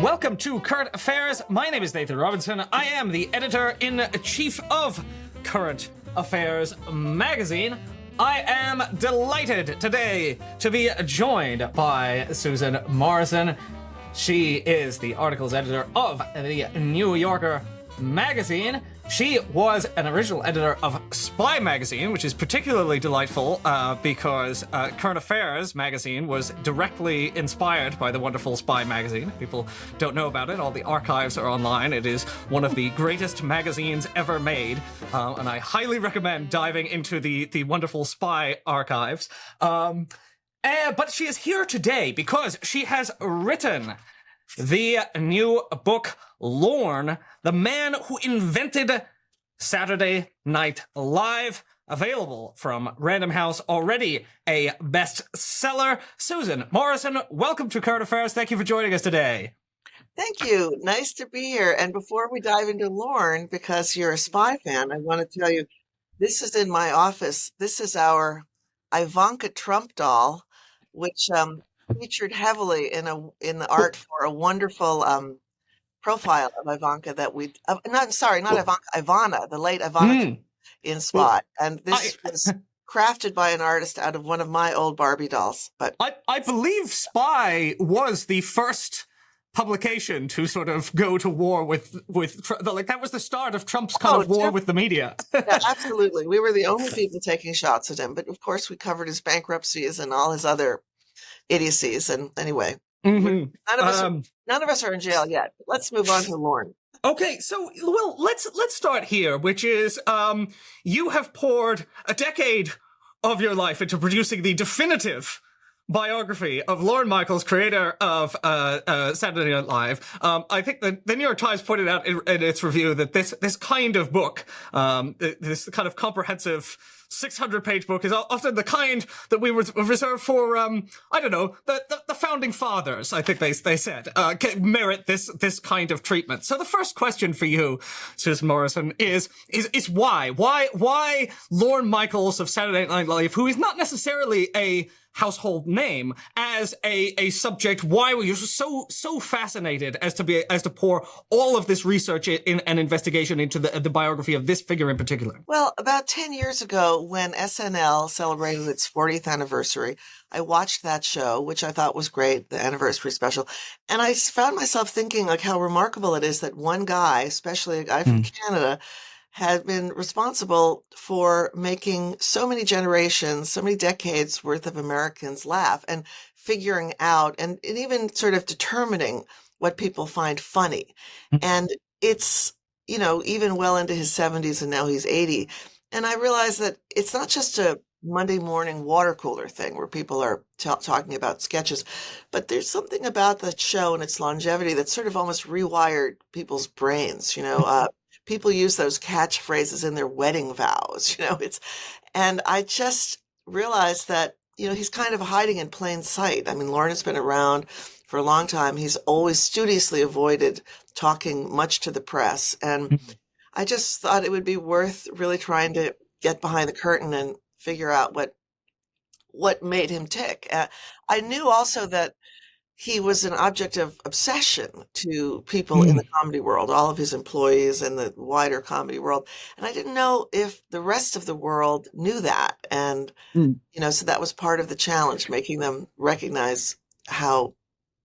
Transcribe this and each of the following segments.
welcome to Current Affairs. My name is Nathan Robinson. I am the editor-in-chief of Current Affairs magazine. I am delighted today to be joined by Susan Morrison. She is the articles editor of the New Yorker magazine. She was an original editor of Spy magazine, which is particularly delightful because Current Affairs magazine was directly inspired by the wonderful Spy magazine. People don't know about it. All the archives are online. It is one of the greatest magazines ever made, and I highly recommend diving into the wonderful Spy archives. But she is here today because she has written the new book, Lorne, the man who invented Saturday Night Live, available from Random House, already a bestseller. Susan Morrison, welcome to Current Affairs. Thank you for joining us today. Thank you. Nice to be here. And before we dive into Lorne, because you're a Spy fan, I want to tell you, this is in my office. This is our Ivanka Trump doll, which featured heavily in the art for a wonderful profile of Ivanka that not Ivanka, Ivana, the late Ivana in Spot. And this was crafted by an artist out of one of my old Barbie dolls. But I believe Spy was the first publication to sort of go to war with that was the start of Trump's kind of war with the media. Yeah, absolutely. We were the only people taking shots at him. But of course, we covered his bankruptcies and all his other idiocies. And anyway, none of us are in jail yet. Let's move on to Lorne. Okay, so let's start here, which is you have poured a decade of your life into producing the definitive biography of Lorne Michaels, creator of Saturday Night Live. I think the New York Times pointed out in its review that this kind of book, this kind of comprehensive 600-page book, is often the kind that we reserve for, I don't know, the founding fathers, I think they said, merit this kind of treatment. So the first question for you, Susan Morrison, is why? Why Lorne Michaels of Saturday Night Live, who is not necessarily a household name, as a subject? Why were you so fascinated as to pour all of this research in an investigation into the biography of this figure in particular? Well, about 10 years ago, when SNL celebrated its 40th anniversary, I watched that show, which I thought was great, the anniversary special, and I found myself thinking like how remarkable it is that one guy, especially a guy from Canada, had been responsible for making so many generations, so many decades worth of Americans laugh and figuring out and even sort of determining what people find funny. And it's, even well into his 70s and now he's 80. And I realized that it's not just a Monday morning water cooler thing where people are talking about sketches, but there's something about the show and its longevity that sort of almost rewired people's brains, people use those catchphrases in their wedding vows, and I just realized that, he's kind of hiding in plain sight. I mean, Lorne has been around for a long time. He's always studiously avoided talking much to the press. And I just thought it would be worth really trying to get behind the curtain and figure out what made him tick. I knew also that he was an object of obsession to people in the comedy world, all of his employees and the wider comedy world. And I didn't know if the rest of the world knew that. And, so that was part of the challenge, making them recognize how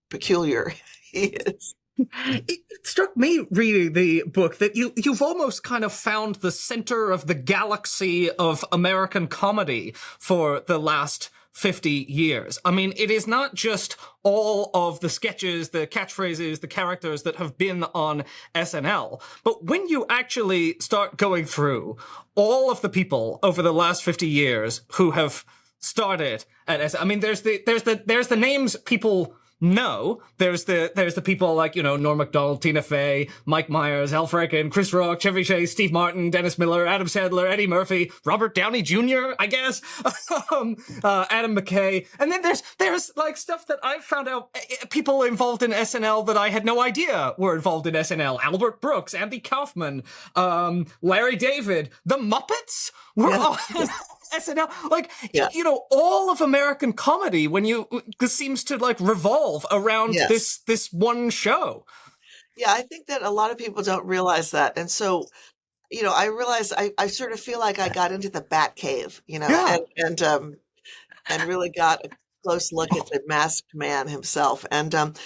peculiar he is. It struck me reading the book that you've almost kind of found the center of the galaxy of American comedy for the last 50 years. I mean, it is not just all of the sketches, the catchphrases, the characters that have been on SNL, but when you actually start going through all of the people over the last 50 years who have started at SNL, I mean, there's the names people know. There's the people like, Norm Macdonald, Tina Fey, Mike Myers, Al Franken, Chris Rock, Chevy Chase, Steve Martin, Dennis Miller, Adam Sandler, Eddie Murphy, Robert Downey Jr., I guess, Adam McKay. And then there's like stuff that I've found out, people involved in SNL that I had no idea were involved in SNL. Albert Brooks, Andy Kaufman, Larry David, the Muppets were all SNL, like, Yeah. all of American comedy this seems to like revolve around Yes. this one show. Yeah, I think that a lot of people don't realize that. And so, I realized I sort of feel like I got into the Bat Cave, Yeah. and really got a close look at the masked man himself. And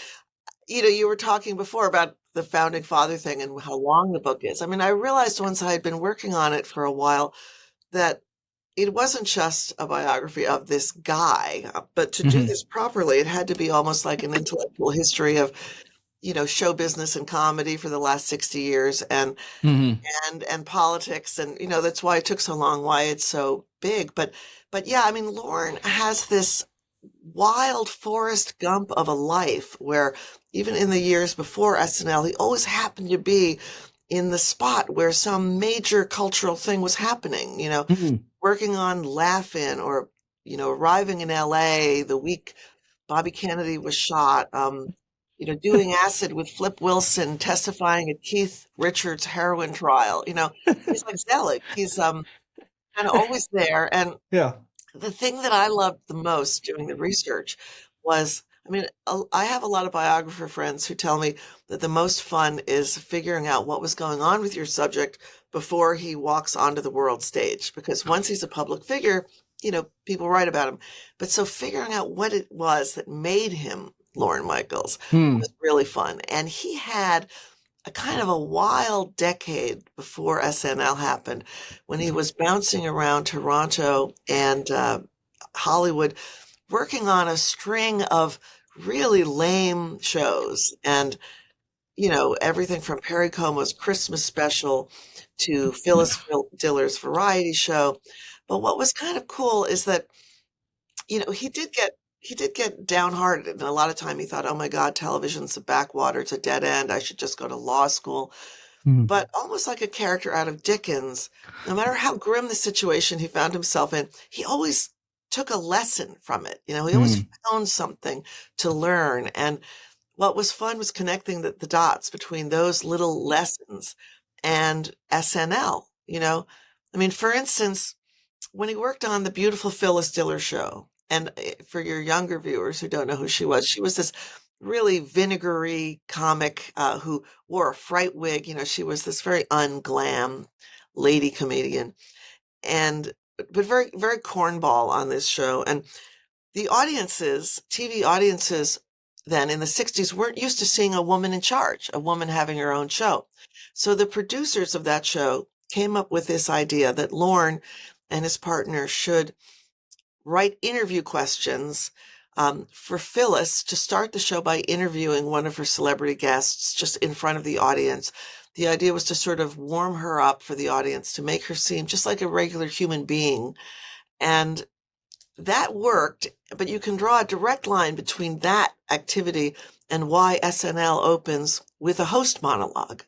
you were talking before about the founding father thing and how long the book is. I mean, I realized once I had been working on it for a while that it wasn't just a biography of this guy, but to do Hmm. this properly, it had to be almost like an intellectual history of, show business and comedy for the last 60 years Hmm. and politics. And, that's why it took so long, why it's so big. But yeah, I mean, Lorne has this wild Forrest Gump of a life where even in the years before SNL, he always happened to be in the spot where some major cultural thing was happening, Hmm. working on Laugh-In or, arriving in LA the week Bobby Kennedy was shot, doing acid with Flip Wilson, testifying at Keith Richards' heroin trial. He's like Zelig. He's kind of always there. And Yeah. the thing that I loved the most doing the research was, I mean, I have a lot of biographer friends who tell me that the most fun is figuring out what was going on with your subject before he walks onto the world stage. Because once he's a public figure, people write about him. But so figuring out what it was that made him Lorne Michaels Hmm. was really fun. And he had a kind of a wild decade before SNL happened when he was bouncing around Toronto and Hollywood working on a string of really lame shows. And, everything from Perry Como's Christmas special to Phyllis Diller's variety show. But what was kind of cool is that, he did get downhearted. And a lot of time he thought, oh my God, television's a backwater, it's a dead end. I should just go to law school. Hmm. But almost like a character out of Dickens, no matter how grim the situation he found himself in, he always took a lesson from it. He always found something to learn. And what was fun was connecting the dots between those little lessons and SNL. I mean, for instance, when he worked on the beautiful Phyllis Diller show, and for your younger viewers who don't know who she was this really vinegary comic who wore a fright wig. She was this very unglam lady comedian, and but very, very cornball on this show. And the audiences, TV audiences then in the 60s weren't used to seeing a woman in charge, a woman having her own show. So the producers of that show came up with this idea that Lorne and his partner should write interview questions for Phyllis to start the show by interviewing one of her celebrity guests just in front of the audience. The idea was to sort of warm her up for the audience, to make her seem just like a regular human being. And that worked, but you can draw a direct line between that activity and why SNL opens with a host monologue.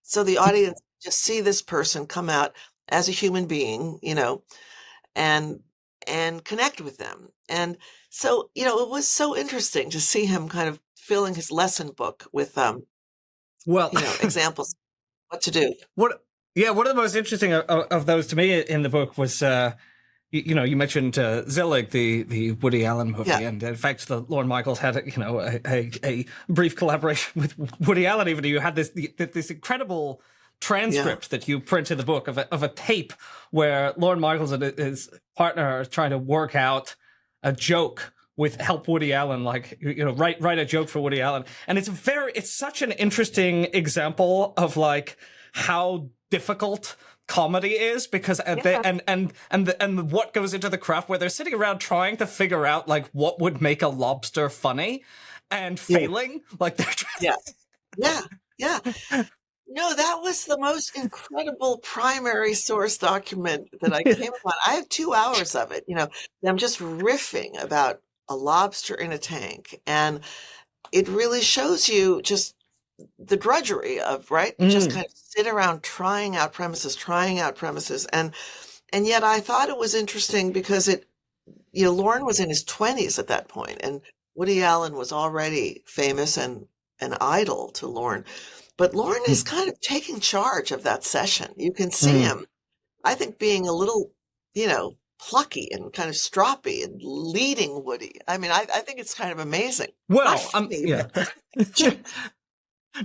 So the audience just see this person come out as a human being, and connect with them. And so, it was so interesting to see him kind of filling his lesson book with Well, examples what to do. one of the most interesting of those to me in the book was you mentioned Zelig, the Woody Allen movie, Yeah. and in fact, the Lorne Michaels had a brief collaboration with Woody Allen. Even you had this incredible transcript that you print in the book of a tape where Lorne Michaels and his partner are trying to work out a joke with help Woody Allen, like write a joke for Woody Allen, and it's such an interesting example of like how difficult comedy is, because and what goes into the craft where they're sitting around trying to figure out like what would make a lobster funny and failing like they're Yeah. No, that was the most incredible primary source document that I came upon. I have 2 hours of it, them just riffing about a lobster in a tank. And it really shows you just the drudgery of, right? You just kind of sit around trying out premises. And yet I thought it was interesting because Lorne was in his 20s at that point, and Woody Allen was already famous and an idol to Lorne. But Lorne is kind of taking charge of that session. You can see him, I think, being a little, plucky and kind of stroppy and leading Woody. I mean, I think it's kind of amazing. Well, Not funny, yeah. but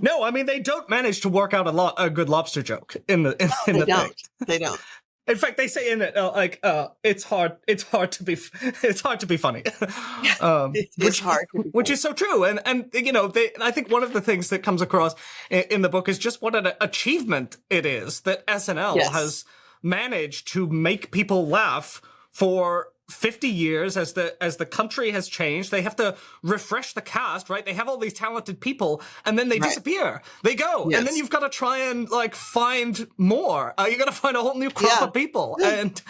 No, I mean they don't manage to work out a good lobster joke in the in they the don't. thing. They don't. In fact, they say in it it's hard to be funny, It's hard to be which funny. is so true. And you know, I think one of the things that comes across in the book is just what an achievement it is that SNL Yes. has managed to make people laugh for 50 years as the country has changed. They have to refresh the cast, right? They have all these talented people and then they Right. disappear. They go. Yes. And then you've got to try and like find more. You got to find a whole new crop Yeah. of people and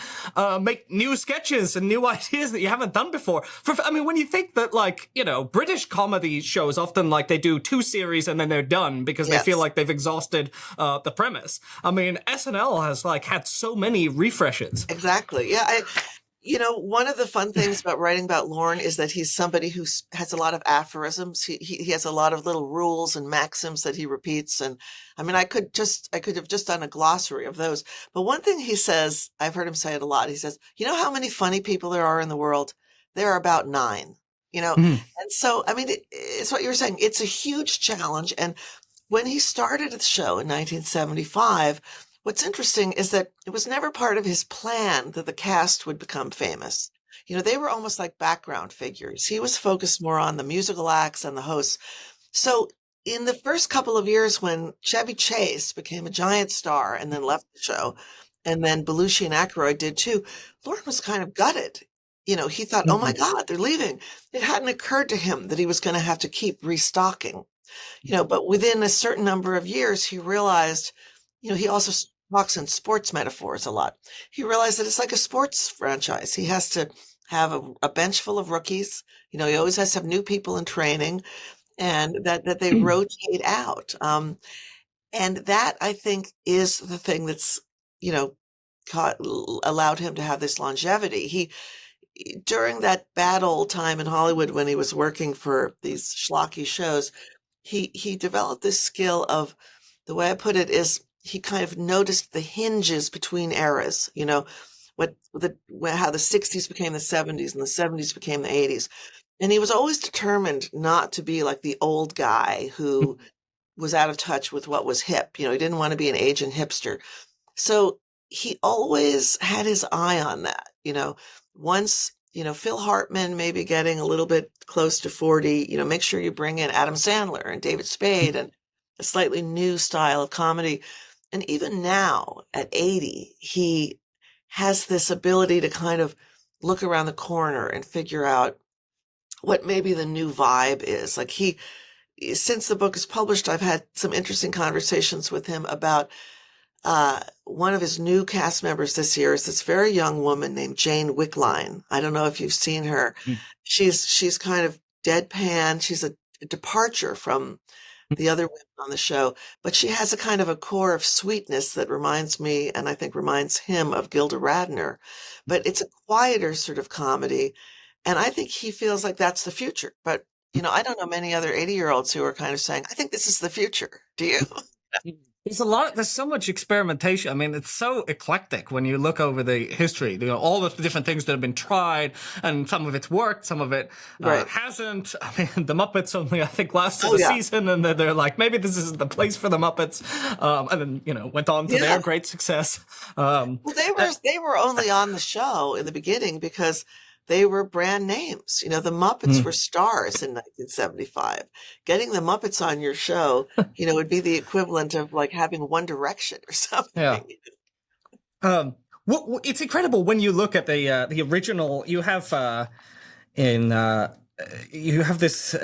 make new sketches and new ideas that you haven't done before. I mean, when you think that like, you know, British comedy shows often like they do 2 series and then they're done because they Yes. feel like they've exhausted the premise. I mean, SNL has like had so many refreshes. Exactly. Yeah. You know, one of the fun things about writing about Lorne is that he's somebody who has a lot of aphorisms. He has a lot of little rules and maxims that he repeats. And I mean, I could have just done a glossary of those. But one thing he says, I've heard him say it a lot. He says, you know how many funny people there are in the world? There are about 9, you know? Mhm. And so, I mean, it's what you were saying. It's a huge challenge. And when he started the show in 1975, what's interesting is that it was never part of his plan that the cast would become famous. You know, they were almost like background figures. He was focused more on the musical acts and the hosts. So in the first couple of years when Chevy Chase became a giant star and then left the show, and then Belushi and Aykroyd did too, Lorne was kind of gutted. You know, he thought, oh my God, they're leaving. It hadn't occurred to him that he was going to have to keep restocking. You know, but within a certain number of years, he realized, you know, he also talks in sports metaphors a lot. He realized that it's like a sports franchise. He has to have a bench full of rookies. You know, he always has to have new people in training and that they rotate out. And that I think is the thing that's, you know, allowed him to have this longevity. During that bad old time in Hollywood when he was working for these schlocky shows, he developed this skill of, the way I put it is, he kind of noticed the hinges between eras, you know, how the 60s became the 70s and the 70s became the 80s. And he was always determined not to be like the old guy who was out of touch with what was hip. You know, he didn't want to be an aging hipster. So he always had his eye on that, you know. Once, you know, Phil Hartman maybe getting a little bit close to 40, you know, make sure you bring in Adam Sandler and David Spade and a slightly new style of comedy. And even now at 80, he has this ability to kind of look around the corner and figure out what maybe the new vibe is. Like since the book is published, I've had some interesting conversations with him about one of his new cast members this year is this very young woman named Jane Wickline. I don't know if you've seen her. She's kind of deadpan. She's a departure from the other women on the show, but she has a kind of a core of sweetness that reminds me, and I think reminds him, of Gilda Radner. But it's a quieter sort of comedy, and I think he feels like that's the future. But, you know, I don't know many other 80-year-olds who are kind of saying, I think this is the future. Do you? There's so much experimentation. I mean, it's so eclectic when you look over the history, you know, all the different things that have been tried, and some of it's worked, some of it Right. hasn't. I mean, the Muppets only, I think, lasted Oh, a yeah. season, and then they're like, maybe this isn't the place for the Muppets. And then, you know, went on to Yeah. their great success. Well, they were only on the show in the beginning because they were brand names. You know, the Muppets were stars in 1975. Getting the Muppets on your show, you know, would be the equivalent of like having One Direction or something. Yeah. It's incredible when you look at the original. You have this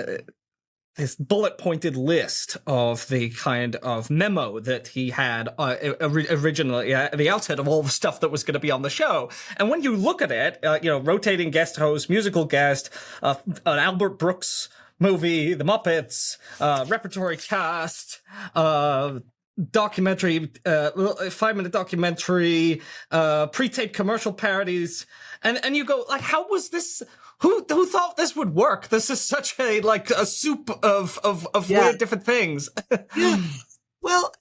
bullet-pointed list of the kind of memo that he had originally at the outset of all the stuff that was going to be on the show. And when you look at it, you know, rotating guest host, musical guest, an Albert Brooks movie, The Muppets, repertory cast, documentary, 5-minute documentary, pre-taped commercial parodies, and you go like, how was this? Who thought this would work? This is such a soup of Yeah. weird different things. Yeah. Well,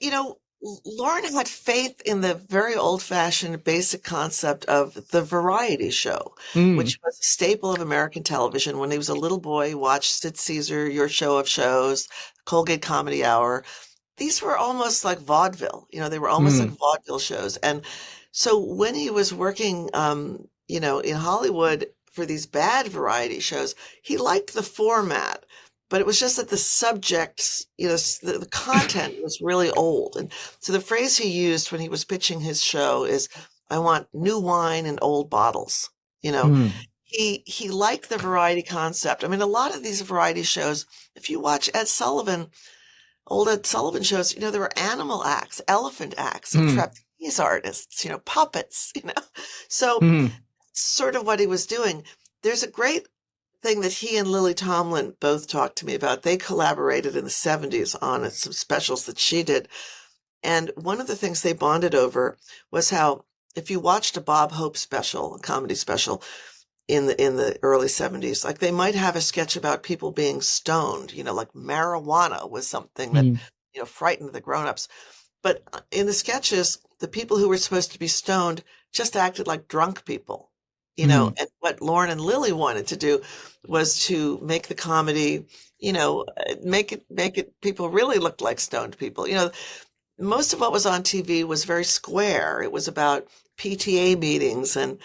you know, Lorne had faith in the very old-fashioned basic concept of the variety show, Mm, which was a staple of American television. When he was a little boy, he watched Sid Caesar, Your Show of Shows, Colgate Comedy Hour. These were almost like vaudeville. They were almost like mm, vaudeville shows. And so when he was working, in Hollywood for these bad variety shows, he liked the format, but it was just that the subjects, the content was really old. And so the phrase he used when he was pitching his show is, I want new wine in old bottles. You know, mm, he liked the variety concept. I mean, a lot of these variety shows, if you watch old Ed Sullivan shows, there were animal acts, elephant acts, and mm, trapeze artists, puppets. So mm, sort of what he was doing. There's a great thing that he and Lily Tomlin both talked to me about. They collaborated in the 70s on some specials that she did. And one of the things they bonded over was how if you watched a Bob Hope special, a comedy special in the early 70s, like they might have a sketch about people being stoned, like marijuana was something that, mm, frightened the grown-ups. But in the sketches, the people who were supposed to be stoned just acted like drunk people, mm, and what Lauren and Lily wanted to do was to make the comedy, make it people really look like stoned people. Most of what was on TV was very square. It was about PTA meetings and,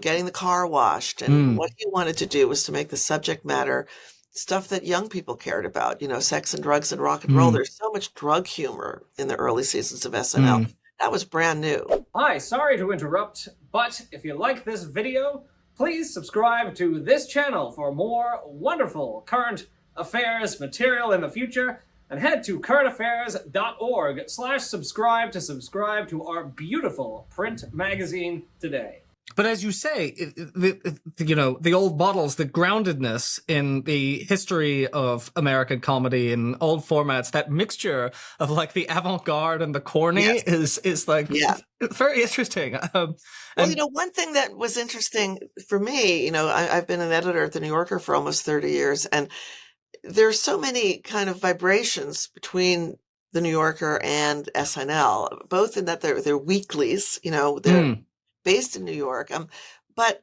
getting the car washed. And mm, what he wanted to do was to make the subject matter stuff that young people cared about, sex and drugs and rock and roll. mm, There's so much drug humor in the early seasons of SNL. mm. That was brand new. Hi, sorry to interrupt, but if you like this video, please subscribe to this channel for more wonderful current affairs material in the future, and head to currentaffairs.org/subscribe to subscribe to our beautiful print magazine today. But as you say, the old bottles, the groundedness in the history of American comedy in old formats, that mixture of like the avant-garde and the corny Yes. is like Yeah. very interesting. Well, one thing that was interesting for me, I've been an editor at the New Yorker for almost 30 years, and there's so many kind of vibrations between the New Yorker and SNL, both in that they're weeklies, they're Mm, based in New York. But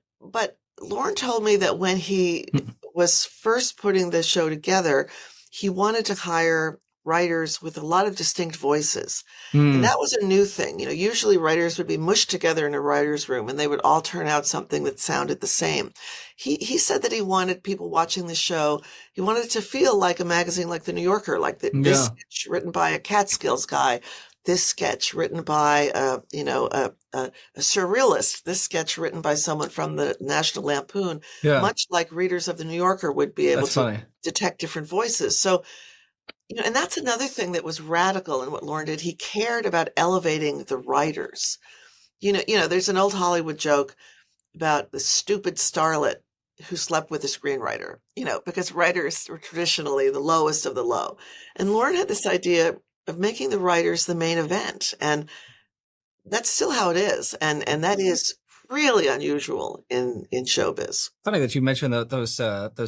Lauren told me that when he mm, was first putting the show together, he wanted to hire writers with a lot of distinct voices. And mm, that was a new thing. Usually writers would be mushed together in a writer's room and they would all turn out something that sounded the same. He said that he wanted people watching the show, he wanted it to feel like a magazine like the New Yorker, like this yeah, sketch written by a Catskills guy, this sketch written by a surrealist, this sketch written by someone from the National Lampoon, yeah, much like readers of the New Yorker would be able that's to funny. detect different voices. So, and that's another thing that was radical in what Lorne did. He cared about elevating the writers. There's an old Hollywood joke about the stupid starlet who slept with a screenwriter, because writers were traditionally the lowest of the low. And Lorne had this idea of making the writers the main event. And that's still how it is. And that is really unusual in showbiz. Funny that you mentioned those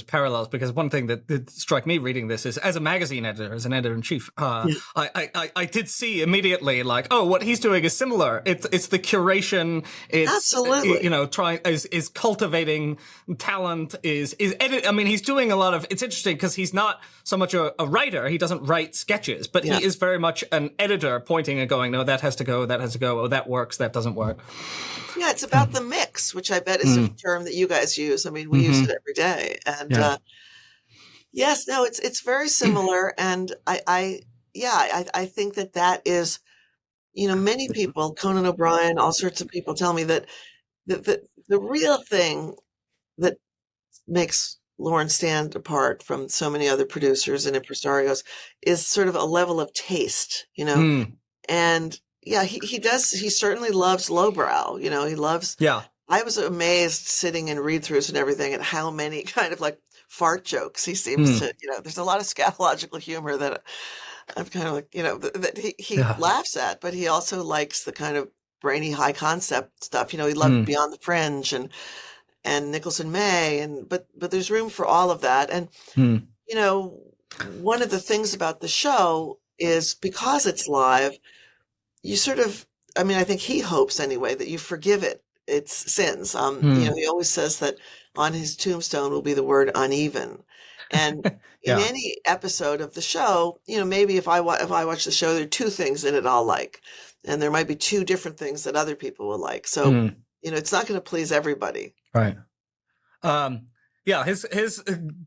parallels, because one thing that struck me reading this is, as a magazine editor, as an editor in chief, Yeah. I did see immediately, like, oh, what he's doing is similar. It's the curation. It's Absolutely. trying is cultivating talent. Is edit. I mean, he's doing a lot of. It's interesting because he's not so much a writer. He doesn't write sketches, but Yeah. he is very much an editor, pointing and going, no, that has to go. That has to go. Oh, that works. That doesn't work. Yeah, it's about the mix, which I bet is a term that you guys use. I mean, we use it every day. And Yeah. yes, no, it's very similar. And I think that is, many people, Conan O'Brien, all sorts of people tell me that the real thing that makes Lorne stand apart from so many other producers and impresarios is sort of a level of taste. Mm. And yeah, he certainly loves lowbrow, he loves. Yeah. I was amazed sitting in read-throughs and everything at how many kind of like fart jokes he seems to, there's a lot of scatological humor that I'm kind of like, that he Yeah. laughs at, but he also likes the kind of brainy high concept stuff. He loved Beyond the Fringe and Nicholson May, but there's room for all of that. And, Mm. one of the things about the show is because it's live, you sort of, I mean, I think he hopes anyway that you forgive its sins. Hmm. He always says that on his tombstone will be the word uneven. And in Yeah. any episode of the show, maybe if I watch the show, there are two things in it I'll like, and there might be two different things that other people will like. So, Hmm. it's not going to please everybody. Right. Um, yeah, his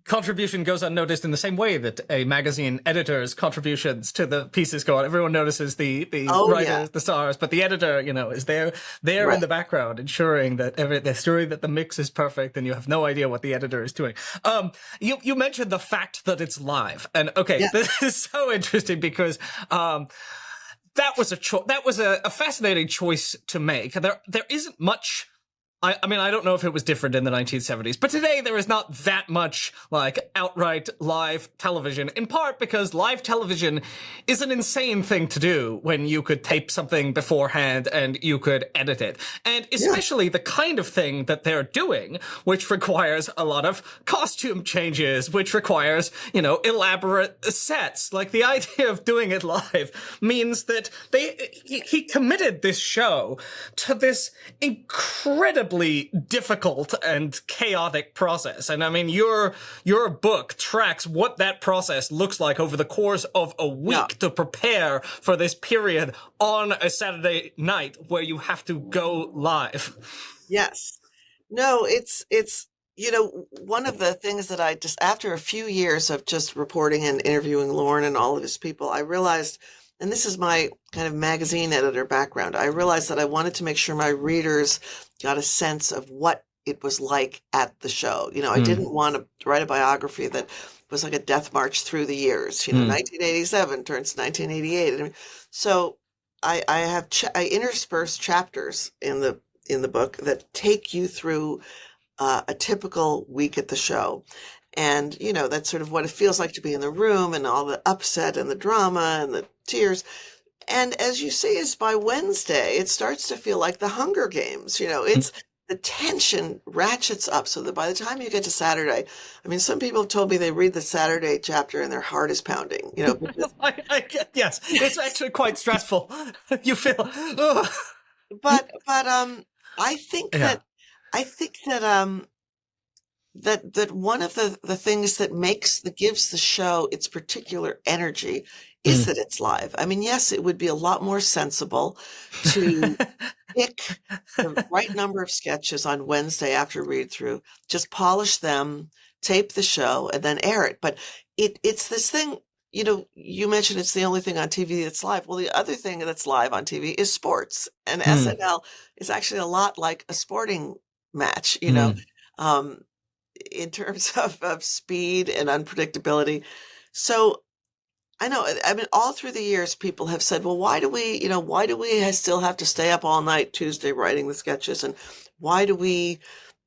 contribution goes unnoticed in the same way that a magazine editor's contributions to the pieces go on. Everyone notices the Oh yeah, writers, the stars, but the editor, is there in right. the background, ensuring that that the mix is perfect, and you have no idea what the editor is doing. You mentioned the fact that it's live, and okay, Yeah, this is so interesting because that was a fascinating choice to make. There isn't much. I mean, I don't know if it was different in the 1970s, but today there is not that much, like, outright live television, in part because live television is an insane thing to do when you could tape something beforehand and you could edit it. And yeah, especially the kind of thing that they're doing, which requires a lot of costume changes, which requires, elaborate sets. Like, the idea of doing it live means that he committed this show to this incredibly difficult and chaotic process. And I mean, your book tracks what that process looks like over the course of a week yeah. to prepare for this period on a Saturday night where you have to go live. Yes. No, it's one of the things that I just, after a few years of just reporting and interviewing Lorne and all of his people, I realized, and this is my kind of magazine editor background, I realized that I wanted to make sure my readers got a sense of what it was like at the show. I didn't want to write a biography that was like a death march through the years. 1987 turns 1988. I mean, so I intersperse chapters in the book that take you through a typical week at the show. And, that's sort of what it feels like to be in the room and all the upset and the drama and the tears. And as you say, is by Wednesday, it starts to feel like the Hunger Games. It's the tension ratchets up so that by the time you get to Saturday, I mean, some people have told me they read the Saturday chapter and their heart is pounding, because Yes, it's actually quite stressful. You feel, ugh. but I think Yeah. that one of the things that gives the show its particular energy is that it's live. I mean, yes, it would be a lot more sensible to pick the right number of sketches on Wednesday after read through, just polish them, tape the show, and then air it. But it's this thing, you mentioned it's the only thing on TV that's live. Well, the other thing that's live on TV is sports, and SNL is actually a lot like a sporting match, um, in terms of speed and unpredictability. So I know, I mean, all through the years, people have said, well, why do we still have to stay up all night Tuesday writing the sketches? And why do we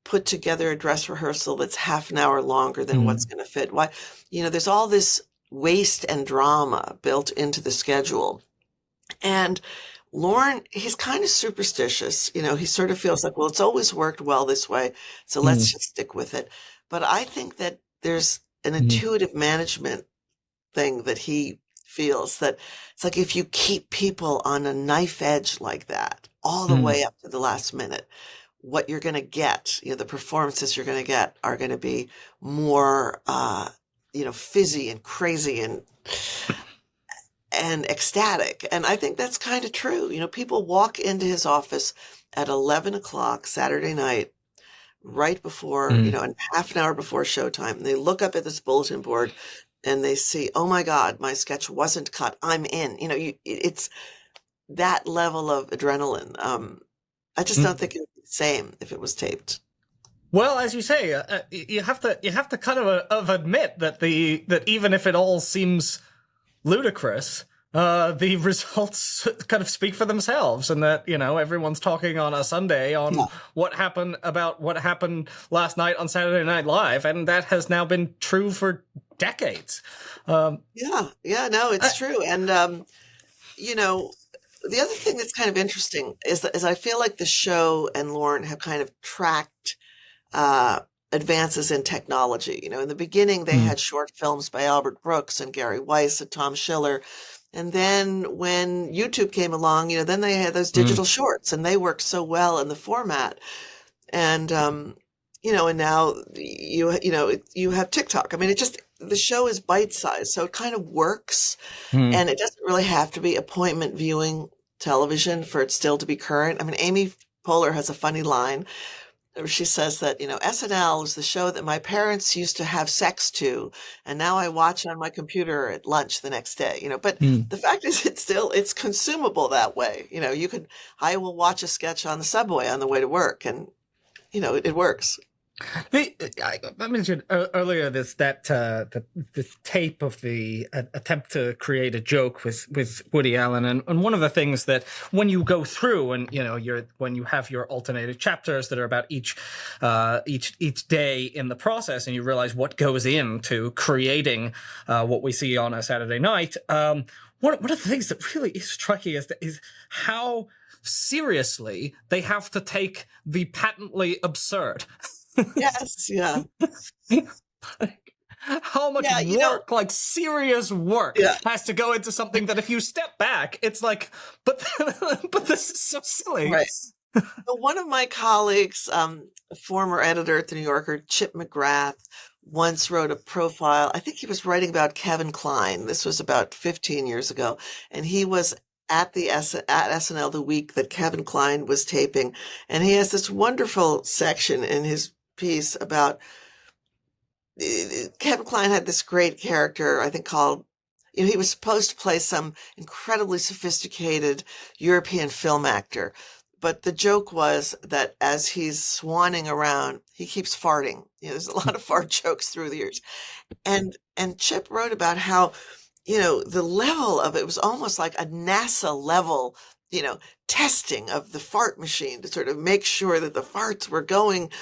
put together a dress rehearsal that's half an hour longer than what's going to fit? Why, there's all this waste and drama built into the schedule. And Lorne, he's kind of superstitious. He sort of feels like, well, it's always worked well this way, so let's just stick with it. But I think that there's an intuitive management thing that he feels, that it's like if you keep people on a knife edge like that all the way up to the last minute, what you're going to get, the performances you're going to get are going to be more, fizzy and crazy and ecstatic. And I think that's kind of true. People walk into his office at 11 o'clock Saturday night, right before, and half an hour before showtime. And they look up at this bulletin board and they see, oh my God, my sketch wasn't cut. I'm in. It's that level of adrenaline. I just don't think it would be the same if it was taped. Well, as you say, you have to kind of admit that that even if it all seems ludicrous, the results kind of speak for themselves, and that everyone's talking on a Sunday on what happened last night on Saturday Night Live, and that has now been true for decades. No, it's true. And the other thing that's kind of interesting is I feel like the show and Lorne have kind of tracked advances in technology. In the beginning, they had short films by Albert Brooks and Gary Weiss and Tom Schiller. And then when YouTube came along, then they had those digital shorts, and they worked so well in the format. And and now you have TikTok. I mean, the show is bite-sized, so it kind of works, Mm. and it doesn't really have to be appointment viewing television for it still to be current. I mean, Amy Poehler has a funny line. She says that, SNL is the show that my parents used to have sex to, and now I watch on my computer at lunch the next day, but Mm. the fact is it's consumable that way. I will watch a sketch on the subway on the way to work, and, it works. I mentioned earlier the tape of the attempt to create a joke with Woody Allen, and one of the things that when you go through and when you have your alternated chapters that are about each day in the process, and you realize what goes into creating what we see on a Saturday night. One of the things that really is striking is how seriously they have to take the patently absurd. Yes, yeah. How much work, like serious work, has to go into something that if you step back, it's like, but this is so silly. Right. So one of my colleagues, former editor at the New Yorker, Chip McGrath, once wrote a profile. I think he was writing about Kevin Kline. This was about 15 years ago, and he was at SNL the week that Kevin Kline was taping, and he has this wonderful section in his piece about Kevin Kline had this great character, I think, called, he was supposed to play some incredibly sophisticated European film actor. But the joke was that as he's swanning around, he keeps farting. There's a lot of fart jokes through the years. And Chip wrote about how, the level of it was almost like a NASA level, testing of the fart machine to sort of make sure that the farts were going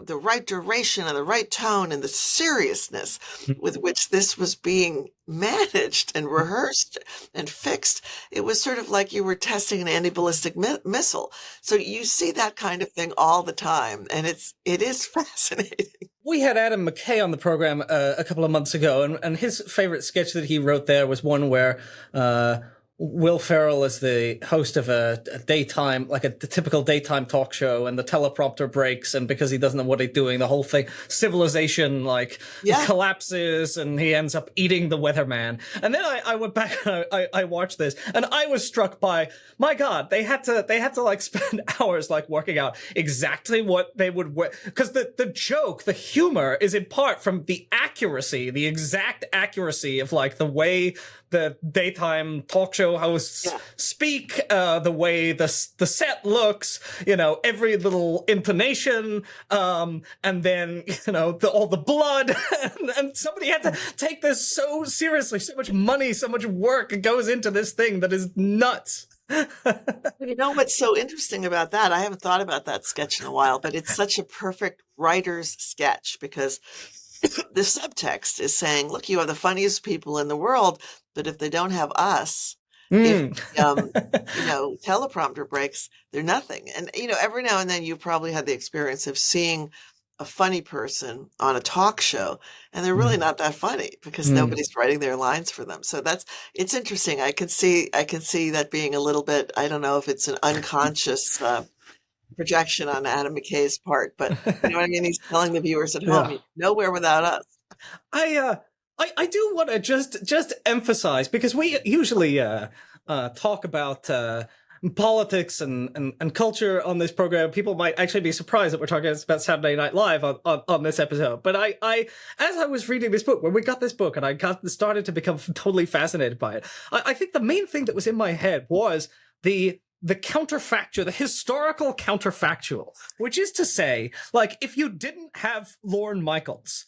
the right duration and the right tone and the seriousness with which this was being managed and rehearsed and fixed. It was sort of like you were testing an anti-ballistic missile. So you see that kind of thing all the time, and it is fascinating. We had Adam McKay on the program a couple of months ago, and his favorite sketch that he wrote there was one where Will Ferrell is the host of a daytime, like the typical daytime talk show, and the teleprompter breaks, and because he doesn't know what he's doing, the whole thing, civilization, collapses, and he ends up eating the weatherman. And then I went back and I watched this, and I was struck by, my God, they had to like spend hours like working out exactly what they would wear, because the joke, the humor is in part from the exact accuracy of like the way the daytime talk show hosts speak, the way the set looks, every little intonation, and then, all the blood. and somebody had to take this so seriously. So much money, so much work goes into this thing that is nuts. What's so interesting about that? I haven't thought about that sketch in a while, but it's such a perfect writer's sketch because the subtext is saying, look, you are the funniest people in the world, but if they don't have us, if teleprompter breaks, they're nothing. And every now and then you probably had the experience of seeing a funny person on a talk show, and they're really not that funny because nobody's writing their lines for them. So it's interesting. I can see that being a little bit, I don't know if it's an unconscious projection on Adam McKay's part, but you know what I mean? He's telling the viewers at home, nowhere without us. I do want to just emphasize, because we usually talk about politics and culture on this program. People might actually be surprised that we're talking about Saturday Night Live on this episode. But I as I was reading this book, when we got this book and I started to become totally fascinated by it, I think the main thing that was in my head was the counterfactual, the historical counterfactual, which is to say, like, if you didn't have Lorne Michaels,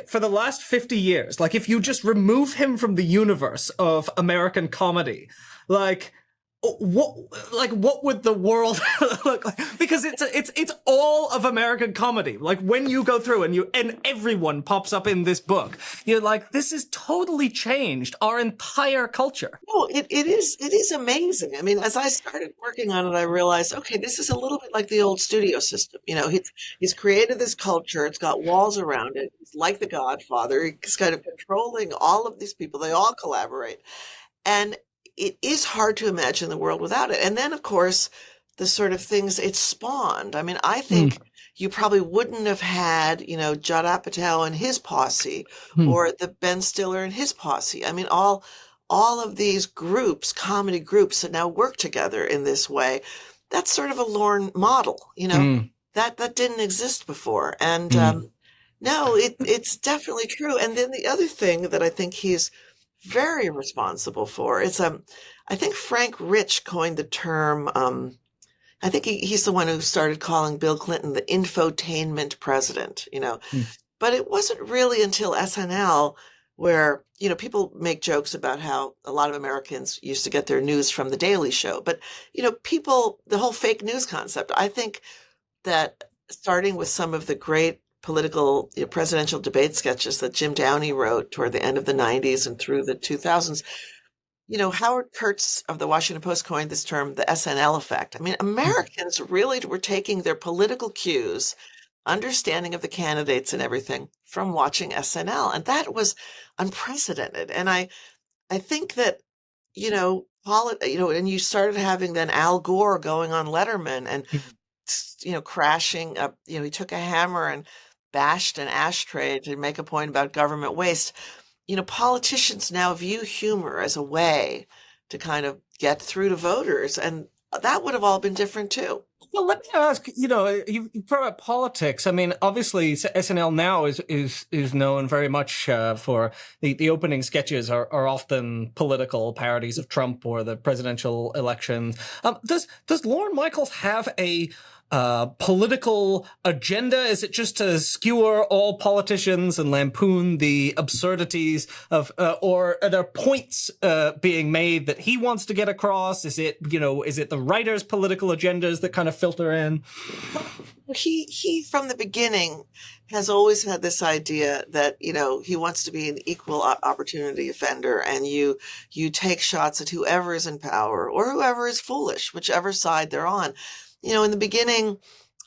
for the last 50 years, like, if you just remove him from the universe of American comedy, what would the world look like? Because it's all of American comedy. Like, when you go through and everyone pops up in this book, you're like, this has totally changed our entire culture. No, it is amazing. I mean, as I started working on it, I realized, okay, this is a little bit like the old studio system. He's created this culture. It's got walls around it. It's like The Godfather. He's kind of controlling all of these people. They all collaborate. And it is hard to imagine the world without it. And then, of course, the sort of things it spawned. I mean, I think you probably wouldn't have had, Judd Apatow and his posse, Mm. or the Ben Stiller and his posse. I mean, all of these groups, comedy groups that now work together in this way. That's sort of a Lorne model, Mm. that didn't exist before. And Mm. no, it's definitely true. And then the other thing that I think he's very responsible for is I think Frank Rich coined the term. I think he's the one who started calling Bill Clinton the infotainment president. Mm. But it wasn't really until SNL where, people make jokes about how a lot of Americans used to get their news from the Daily Show. But, the whole fake news concept, I think that starting with some of the great political, presidential debate sketches that Jim Downey wrote toward the end of the 90s and through the 2000s, Howard Kurtz of the Washington Post coined this term, the SNL effect. I mean, Americans really were taking their political cues, understanding of the candidates and everything from watching SNL. And that was unprecedented. And I think that, and you started having then Al Gore going on Letterman and, crashing up, he took a hammer and bashed an ashtray to make a point about government waste. Politicians now view humor as a way to kind of get through to voters, and that would have all been different too. Well, let me ask, you brought up politics. I mean, obviously SNL now is known very much for the opening sketches are often political parodies of Trump or the presidential elections. Does Lorne Michaels have a political agenda? Is it just to skewer all politicians and lampoon the absurdities of, or are there points being made that he wants to get across? Is it the writer's political agendas that kind of filter in? He from the beginning has always had this idea that, he wants to be an equal opportunity offender, and you take shots at whoever is in power or whoever is foolish, whichever side they're on. In the beginning,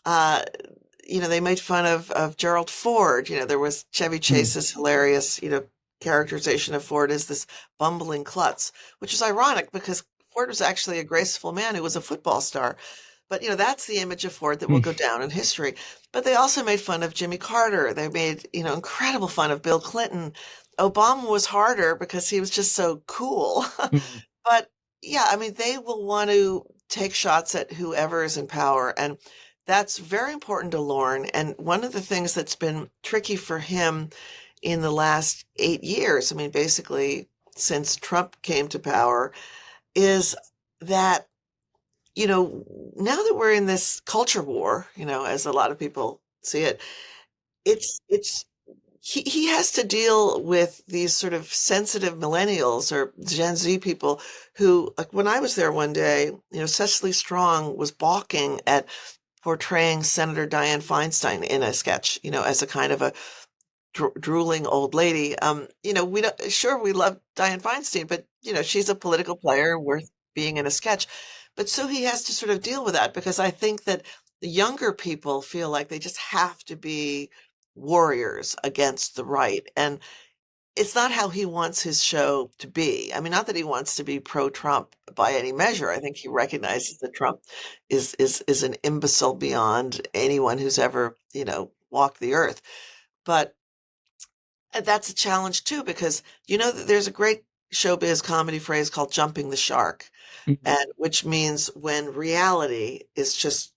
they made fun of Gerald Ford. There was Chevy Chase's hilarious, characterization of Ford as this bumbling klutz, which is ironic because Ford was actually a graceful man who was a football star. But, that's the image of Ford that will go down in history. But they also made fun of Jimmy Carter. They made, incredible fun of Bill Clinton. Obama was harder because he was just so cool. But yeah, I mean, they will want to take shots at whoever is in power. And that's very important to Lorne. And one of the things that's been tricky for him in the last 8 years, I mean, basically since Trump came to power, is that, now that we're in this culture war, as a lot of people see it, he has to deal with these sort of sensitive millennials or Gen Z people who, like when I was there one day, Cecily Strong was balking at portraying Senator Dianne Feinstein in a sketch, as a kind of a drooling old lady. We love Dianne Feinstein, but she's a political player worth being in a sketch. But so he has to sort of deal with that, because I think that the younger people feel like they just have to be warriors against the right. And it's not how he wants his show to be. I mean, not that he wants to be pro-Trump by any measure. I think he recognizes that Trump is an imbecile beyond anyone who's ever, walked the earth. But that's a challenge too, because that there's a great showbiz comedy phrase called jumping the shark, and which means when reality is just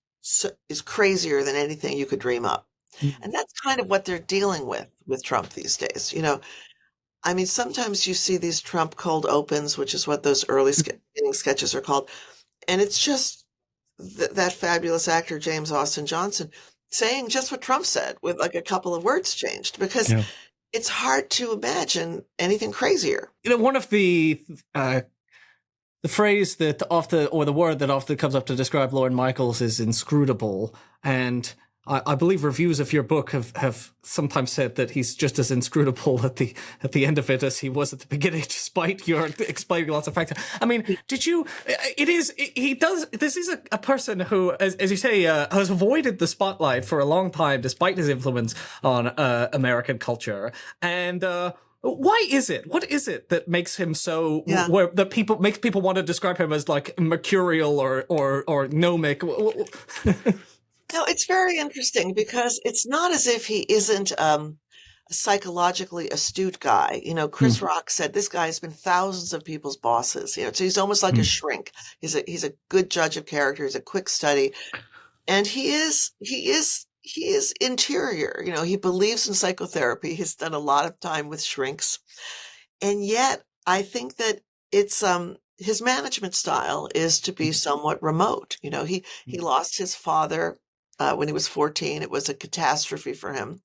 is crazier than anything you could dream up. And that's kind of what they're dealing with Trump these days. I mean, sometimes you see these Trump cold opens, which is what those early sketches are called. And it's just that fabulous actor, James Austin Johnson, saying just what Trump said with like a couple of words changed, because it's hard to imagine anything crazier. One of the phrase that often, or the word that often comes up to describe Lorne Michaels is inscrutable. And I believe reviews of your book have sometimes said that he's just as inscrutable at the end of it as he was at the beginning, despite your explaining lots of facts. I mean, this is a person who, as you say, has avoided the spotlight for a long time, despite his influence on American culture. And Why is it? What is it that makes him so? Yeah. Where that makes people want to describe him as like mercurial or gnomic? No, it's very interesting because it's not as if he isn't a psychologically astute guy. You know, Chris Rock said this guy has been thousands of people's bosses. You know, so he's almost like a shrink. He's a good judge of character. He's a quick study, and he is interior. You know, he believes in psychotherapy. He's done a lot of time with shrinks, and yet I think that it's his management style is to be somewhat remote. You know, he lost his father when he was 14. It was a catastrophe for him,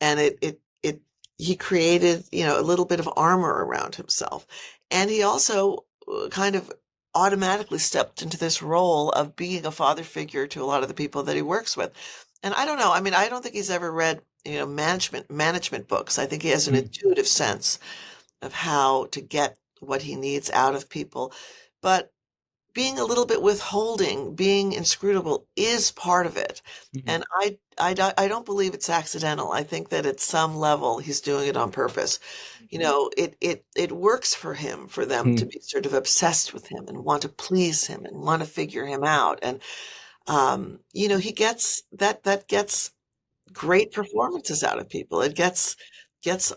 and it he created, you know, a little bit of armor around himself, and he also kind of automatically stepped into this role of being a father figure to a lot of the people that he works with. And I don't know. I mean, I don't think he's ever read, you know, management books. I think he has an intuitive sense of how to get what he needs out of people. But being a little bit withholding, being inscrutable is part of it. And I don't believe it's accidental. I think that at some level he's doing it on purpose. You know, it works for him, for them to be sort of obsessed with him and want to please him and want to figure him out. And you know, he gets that gets great performances out of people. It gets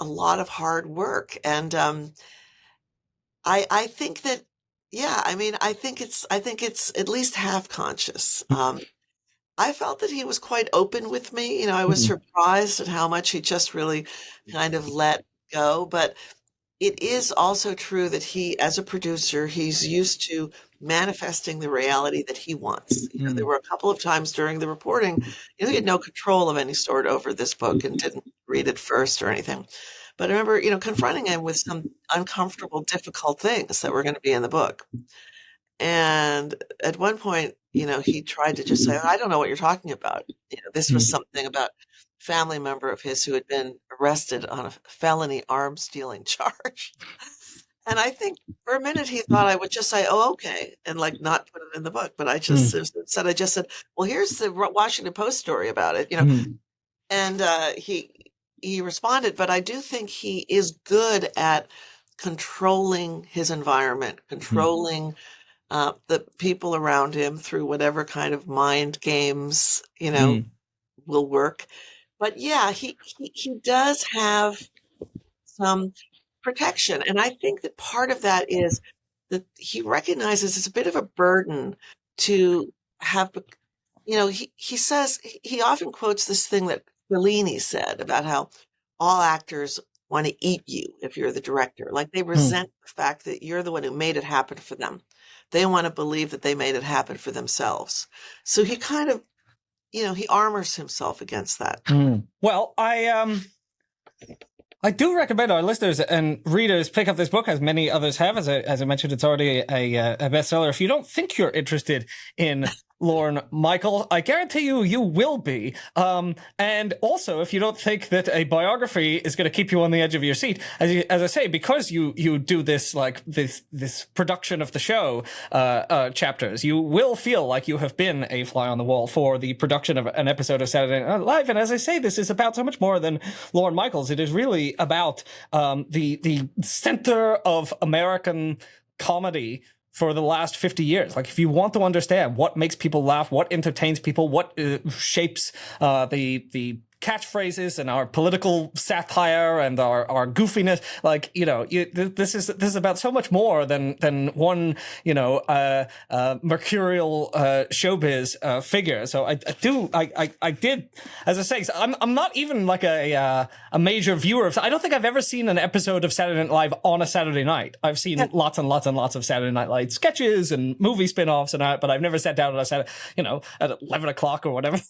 a lot of hard work. And I think that, yeah, I mean, I think it's at least half conscious. I felt that he was quite open with me. You know, I was surprised at how much he just really kind of let go. But it is also true that he, as a producer, he's used to manifesting the reality that he wants. You know, there were a couple of times during the reporting, you know, he had no control of any sort over this book and didn't read it first or anything. But I remember, you know, confronting him with some uncomfortable, difficult things that were going to be in the book. And at one point, you know, he tried to just say, I don't know what you're talking about. You know, this was something about a family member of his who had been arrested on a felony arms stealing charge. And I think for a minute he thought I would just say, oh, okay, and like not put it in the book. But I just said, well, here's the Washington Post story about it, you know. And he responded, but I do think he is good at controlling his environment, controlling the people around him through whatever kind of mind games, you know, will work. But yeah, he does have some protection. And I think that part of that is that he recognizes it's a bit of a burden to have, you know, he says, he often quotes this thing that Fellini said about how all actors want to eat you if you're the director. Like they resent the fact that you're the one who made it happen for them. They want to believe that they made it happen for themselves. So he kind of, you know, he armors himself against that. Well, I do recommend our listeners and readers pick up this book, as many others have. As I mentioned, it's already a bestseller. If you don't think you're interested in Lorne Michaels, I guarantee you will be. And also, if you don't think that a biography is going to keep you on the edge of your seat, as I say, because you do this like this production of the show chapters, you will feel like you have been a fly on the wall for the production of an episode of Saturday Night Live. And as I say, this is about so much more than Lorne Michaels. It is really about the center of American comedy for the last 50 years. Like, if you want to understand what makes people laugh, what entertains people, what shapes the catchphrases and our political satire and our goofiness, like, you know, this is about so much more than one, you know, mercurial showbiz figure. So I did, as I say, I'm not even like a major viewer of. I don't think I've ever seen an episode of Saturday Night Live on a Saturday night. I've seen lots and lots and lots of Saturday Night Live sketches and movie spin-offs and that, but I've never sat down on a Saturday, you know, at 11 o'clock or whatever.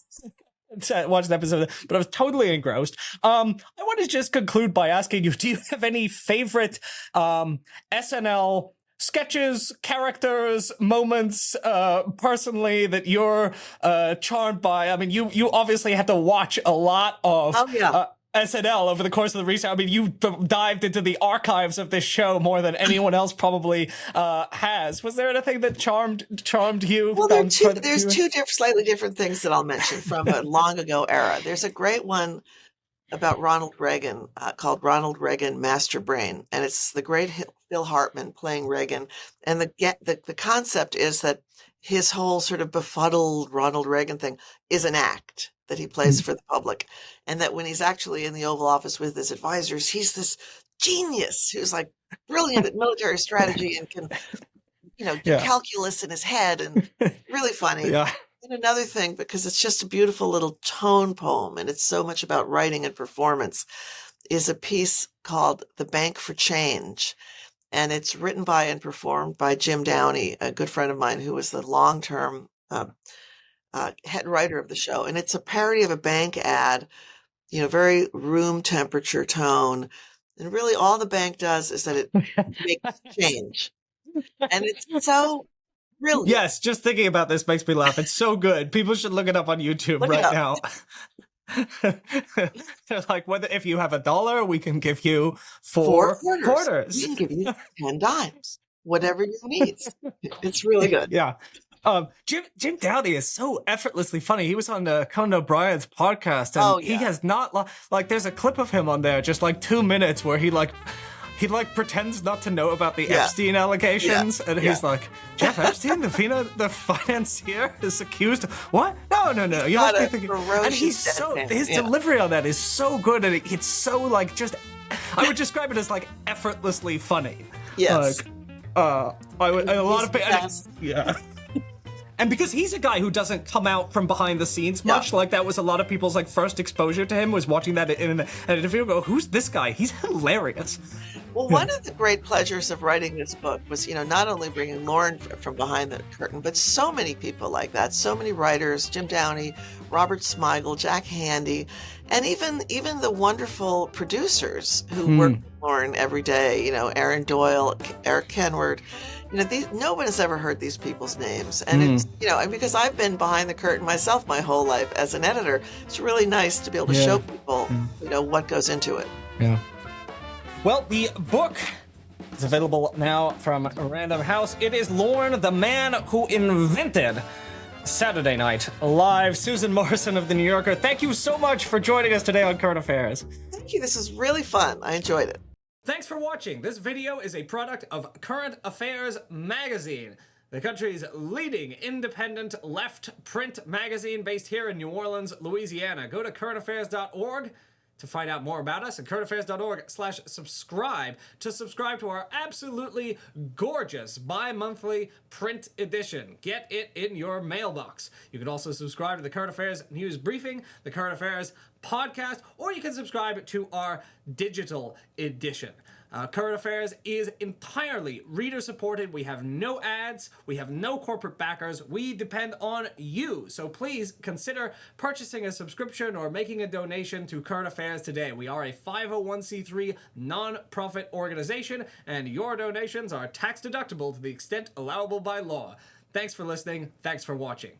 Watched an episode, but I was totally engrossed. I want to just conclude by asking you, do you have any favorite SNL sketches, characters, moments, personally, that you're charmed by? I mean, you obviously had to watch a lot of SNL over the course of the recent. I mean, you dived into the archives of this show more than anyone else probably has. Was there anything that charmed you? Well, there's two slightly different things that I'll mention from a long ago era. There's a great one about Ronald Reagan called Ronald Reagan Master Brain, and it's the great Phil Hartman playing Reagan. And the concept is that his whole sort of befuddled Ronald Reagan thing is an act that he plays for the public, and that when he's actually in the Oval Office with his advisors, he's this genius who's like brilliant at military strategy and can, do Yeah. calculus in his head, and really funny. Yeah. And another thing, because it's just a beautiful little tone poem and it's so much about writing and performance, is a piece called The Bank for Change. And it's written by and performed by Jim Downey, a good friend of mine who was the long-term head writer of the show. And it's a parody of a bank ad, very room temperature tone. And really all the bank does is that it makes change. And it's so brilliant. Yes, just thinking about this makes me laugh. It's so good. People should look it up on YouTube Look it right up. now. They're like, if you have $1, we can give you four quarters. We can give you 10 dimes, whatever you need. It's really good. Yeah. Jim Downey is so effortlessly funny. He was on Conan O'Brien's podcast, and he has not there's a clip of him on there, just like 2 minutes, where he pretends not to know about the Epstein allegations, and he's like, Jeff Epstein, the financier, is accused of what? No. You must be thinking. And he's his delivery on that is so good, and it's so I would describe it as effortlessly funny. Yes. A lot of people. And because he's a guy who doesn't come out from behind the scenes much, that was a lot of people's first exposure to him, was watching that in an interview and go, who's this guy? He's hilarious. Well, one of the great pleasures of writing this book was, not only bringing Lorne from behind the curtain, but so many people like that, so many writers, Jim Downey, Robert Smigel, Jack Handy, and even the wonderful producers who work with Lorne every day, Aaron Doyle, Eric Kenward. No one has ever heard these people's names. And it's, and because I've been behind the curtain myself my whole life as an editor, it's really nice to be able to show people, what goes into it. Yeah. Well, the book is available now from Random House. It is Lorne, the Man Who Invented. Saturday night, live. Susan Morrison of The New Yorker, thank you so much for joining us today on Current Affairs. Thank you. This is really fun. I enjoyed it. Thanks for watching. This video is a product of Current Affairs magazine, the country's leading independent left print magazine based here in New Orleans, Louisiana. Go to currentaffairs.org to find out more about us, and currentaffairs.org/subscribe to subscribe to our absolutely gorgeous bi-monthly print edition. Get it in your mailbox. You can also subscribe to the Current Affairs News Briefing, the Current Affairs podcast, or you can subscribe to our digital edition. Current Affairs is entirely reader-supported. We have no ads. We have no corporate backers. We depend on you. So please consider purchasing a subscription or making a donation to Current Affairs today. We are a 501c3 non-profit organization, and your donations are tax-deductible to the extent allowable by law. Thanks for listening. Thanks for watching.